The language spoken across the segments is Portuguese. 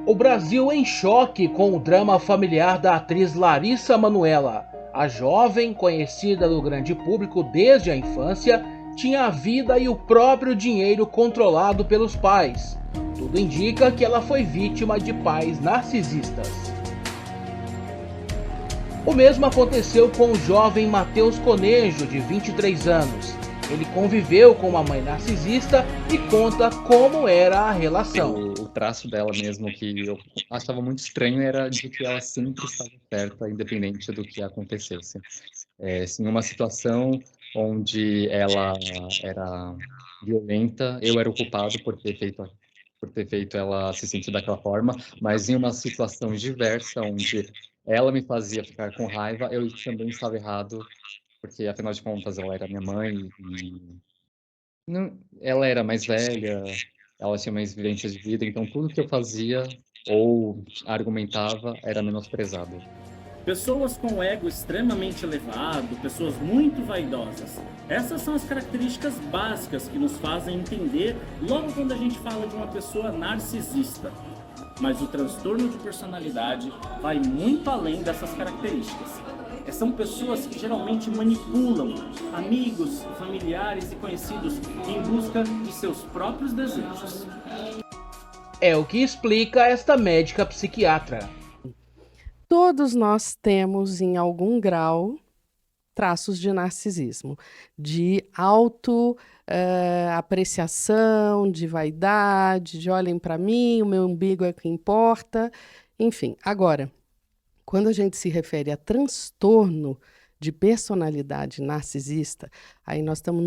O Brasil em choque com o drama familiar da atriz Larissa Manoela. A jovem, conhecida do grande público desde a infância, tinha a vida e o próprio dinheiro controlado pelos pais. Tudo indica que ela foi vítima de pais narcisistas. O mesmo aconteceu com o jovem Matheus Conejo, de 23 anos. Ele conviveu com uma mãe narcisista e conta como era a relação. O traço dela mesmo, que eu achava muito estranho, era de que ela sempre estava certa, independente do que acontecesse. Se em uma situação onde ela era violenta, eu era o culpado por ter feito ela se sentir daquela forma, mas em uma situação diversa, onde ela me fazia ficar com raiva, eu também estava errado, porque afinal de contas ela era minha mãe e não, ela era mais velha, ela tinha mais vivência de vida, então tudo que eu fazia ou argumentava era menosprezado. Pessoas com o ego extremamente elevado, pessoas muito vaidosas. Essas são as características básicas que nos fazem entender logo quando a gente fala de uma pessoa narcisista. Mas o transtorno de personalidade vai muito além dessas características. São pessoas que geralmente manipulam amigos, familiares e conhecidos em busca de seus próprios desejos. É o que explica esta médica psiquiatra. Todos nós temos, em algum grau, traços de narcisismo, de apreciação, de vaidade, de olhem para mim, o meu umbigo é o que importa, enfim. Agora, quando a gente se refere a transtorno de personalidade narcisista, aí nós estamos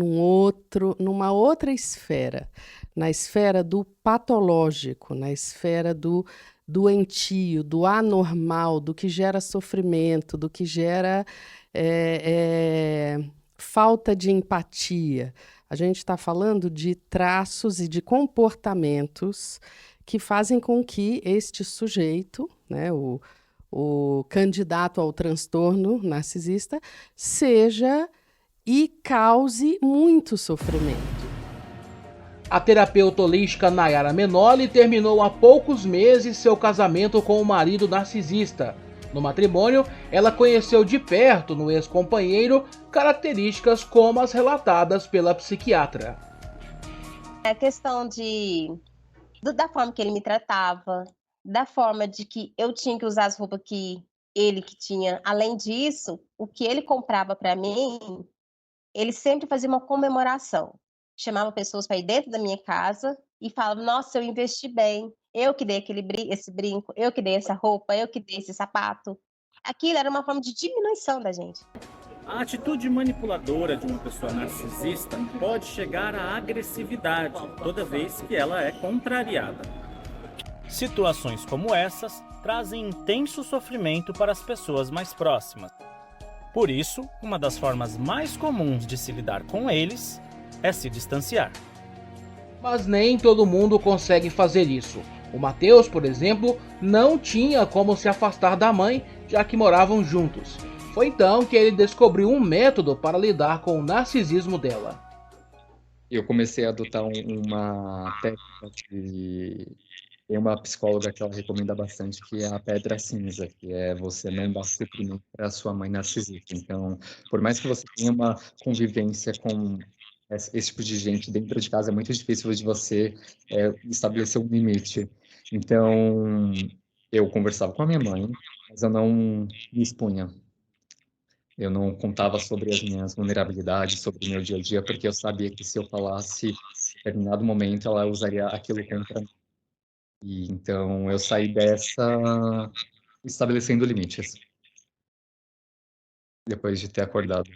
numa outra esfera, na esfera do patológico, na esfera do doentio, do anormal, do que gera sofrimento, do que gera falta de empatia. A gente está falando de traços e de comportamentos que fazem com que este sujeito, né, o candidato ao transtorno narcisista, seja e cause muito sofrimento. A terapeuta holística Nayara Menoli terminou há poucos meses seu casamento com o marido narcisista. No matrimônio, ela conheceu de perto no ex-companheiro características como as relatadas pela psiquiatra. A questão da forma que ele me tratava, da forma de que eu tinha que usar as roupas que ele que tinha. Além disso, o que ele comprava para mim, ele sempre fazia uma comemoração. Chamava pessoas para ir dentro da minha casa e falava: nossa, eu investi bem, eu que dei esse brinco, eu que dei essa roupa, eu que dei esse sapato. Aquilo era uma forma de diminuição da gente. A atitude manipuladora de uma pessoa narcisista pode chegar à agressividade toda vez que ela é contrariada. Situações como essas trazem intenso sofrimento para as pessoas mais próximas. Por isso, uma das formas mais comuns de se lidar com eles é se distanciar. Mas nem todo mundo consegue fazer isso. O Matheus, por exemplo, não tinha como se afastar da mãe, já que moravam juntos. Foi então que ele descobriu um método para lidar com o narcisismo dela. Eu comecei a adotar uma técnica que tem uma psicóloga que ela recomenda bastante, que é a pedra cinza, que é você não dar suprimento para sua mãe narcisista. Então, por mais que você tenha uma convivência com esse tipo de gente dentro de casa, é muito difícil de você estabelecer um limite. Então, eu conversava com a minha mãe, mas eu não me expunha. Eu não contava sobre as minhas vulnerabilidades, sobre o meu dia a dia, porque eu sabia que se eu falasse em determinado momento, ela usaria aquilo contra mim. E então eu saí dessa estabelecendo limites. Depois de ter acordado.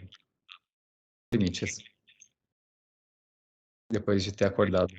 Limites. Depois de ter acordado.